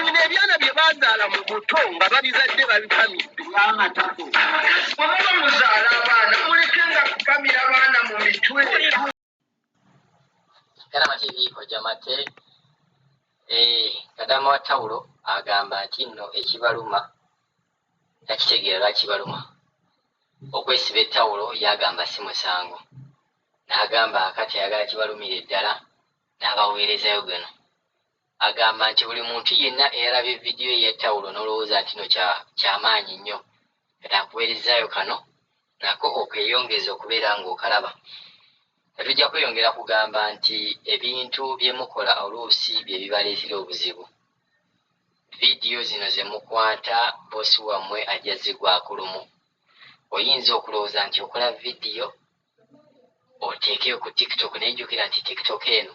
bino ebyana bye bazaala mu buto nga babizadde babikamidde amatako bw'oba muzaala abaana mulekenga kupamira abaana mu mitwe. Karama TV kojja mate Kadamu wa Tawulo agamba nti nno ekibaluma takitegeera lwakibaluma. Okwesiba ettawulo yagamba si musango, n'agamba akati ayagala kibalumire ddala n'abaweerezayo gano. Agamba nti buli muntu yenna eyalabye vidiyo y'ettawulo n'olowooza nti no kyamaanyi nnyo kati akuweerezaayo kano nako okweyongeza okubeera ng'okalaba. Tetujja kweyongera kugamba nti ebintu bye mukola oluusi bye bibaleetera obuzibu. Vidiyo zino ze mukwata boosi wammwe ajja zigwako lumu. Oyinza okulowooza nti okola vidiyo oteekeyo ku TikTok naye jjukira nti TikTok eno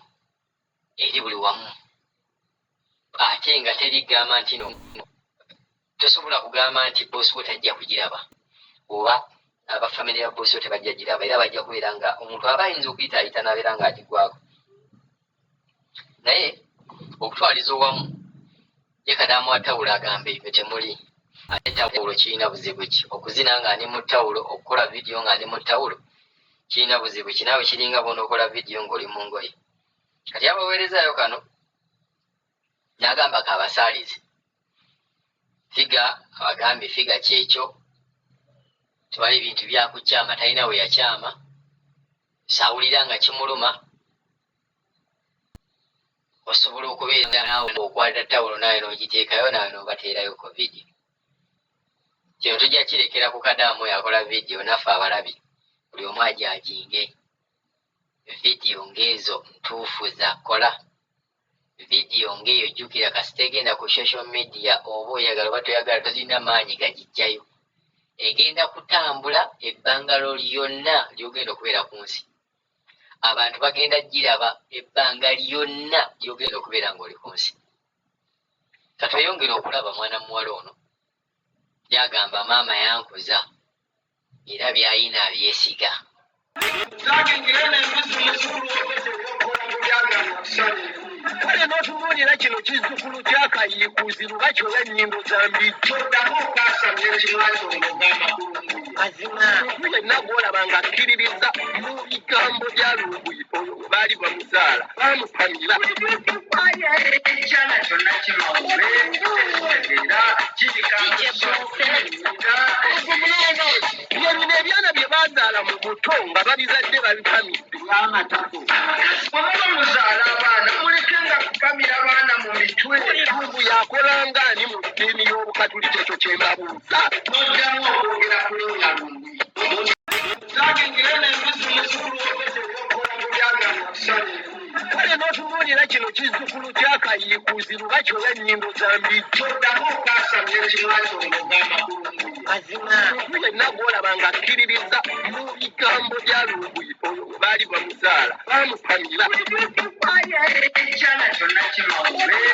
eri buli wamu. Ate nga terigamba nti no tosobola kugamba nti boosi wo tajja kugiraba oba abafamire ya boosi wo tebajja giraba, era bajja kubeera nga omuntu aba ayinza okuyitaayita n'abeera ng'agigwako. Naye okutwaliza owamu ye Kadamu wa Tawulo agamba ebyo temuli. Ate ettawulo kirina buzibu ki? Okuzina ng'ani mu ttawulo, okukola vidiyo ng'ani mu ttawulo kirina buzibu ki? Naawe kiringa bw'onookola vidiyo ng'oli mu ngoye. Kati abaweerezaayo kano n'agamba kaabasaalize. Figa abagambye figa kyekyo, tewali bintu byakukyama, talina we yakyama, saawulira nga kimuluma. Osobola okubeera naawe okwata ttawulo nawe n'ogiteekayo nawe n'obateerayo ku vidiyo. Kino tujja kirekera ku Kadamu yakola vidiyo, naffe abalabi buli omu ajajinge. Vidiyo ng'ezo ntuufu zakola. Vidiyo ng'eyo jjukira kasita egenda ku social media oba oyagala oba toyagala tozirina maanyi gagijjayo. Egenda kutambula ebbangalo lyonna ly'ogenda okubeera ku nsi. Abantu bagenda giraba ebbanga lyonna ly'ogenda okubeera ng'oli ku nsi. Katweyongere okulaba mwana muwala ono byagamba maama yankuza era byayina abyesiga. Kale n'otunuulira kino kizzukulu kya Kayiikuuzi lubaki oba ennyingo za mbijjo ddamu okaasamya ekimwaki omugamba mazima yenna gw'olaba ng'akkiririza mu bigambo bya Luubuyi oyo we baali bamuzaala baamupamira ekyana kyonna kimawube era bye bino ebyana bye bazaala mu buto nga babizadde babikamidde amatako bw'oba muzaala abaana mulekenga kupamira abaana mu mitwe. Luubu yakola ng'ani mu ddiini y'Obukatuliki, ekyo kye mbabuuza n'oddamu okwogera ku Lola Lumbi zagengera n'embuzi muzzukulu w'okwete ebyokola mu byagano kusanyufu. Kale n'otunuulira kino kizzukulu kya Kayiikuuzi lubaki oba ennyingo za mbijjo ddamu okaasamya ekimwaki omugamba mazima yenna gw'olaba ng'akkiririza mu bigambo bya Luubuyi oyo we baali bamuzaala baamupamira ekyana kyonna kimawube era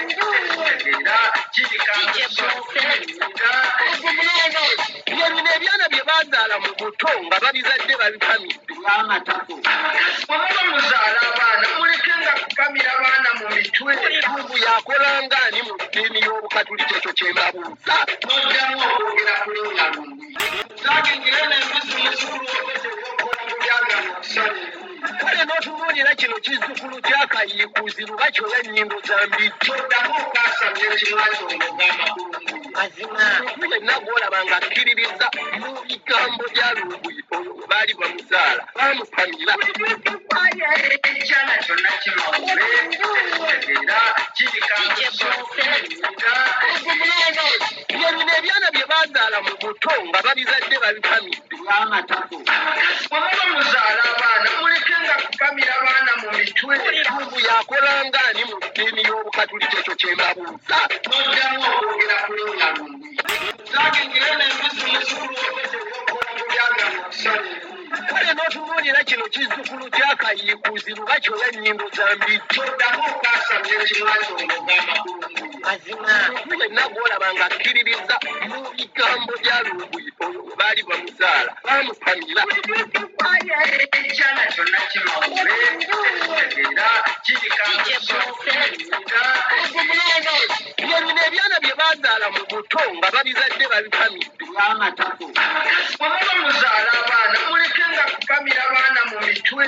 bye bino ebyana bye bazaala mu buto nga babizadde babikamidde amatako bw'oba muzaala abaana mulekenga kupamira abaana mu mitwe. Luubu yakola ng'ani mu ddiini y'Obukatuliki, ekyo kye mbabuuza n'oddamu okwogera ku Lola Lumbi zagengera n'embuzi muzzukulu w'okwete ebyokola mu byagano kusanyufu. Kale n'otunuulira kino kizzukulu kya Kayiikuuzi lubaki oba ennyingo za mbijjo ddamu okaasamya ekimwaki omugamba mazima yenna gw'olaba ng'akkiririza mu bigambo bya Luubuyi oyo we baali bamuzaala baamupamira ekyana kyonna kimawube era bye bino ebyana bye bazaala mu buto nga babizadde babikamidde amatako bw'oba muzaala abaana mulekenga kupamira abaana mu mitwe. Luubu yakola ng'ani mu ddiini y'Obukatuliki, ekyo kye mbabuuza n'oddamu okwogera ku Lola Lumbi zagengera n'embuzi muzzukulu w'okwete ebyokola mu byagano kusanyufu. Kale n'otunuulira kino kizzukulu kya Kayiikuuzi lubaki oba ennyingo za mbijjo ddamu okaasamya ekimwaki omugamba mazima yenna gw'olaba ng'akkiririza mu bigambo bya Luubuyi oyo we baali bamuzaala baamupamira ekyana kyonna kimawube era bye bino buto nga babizadde babikamidde bwe muba muzaala abaana mulekenga kupamira baana mu mitwe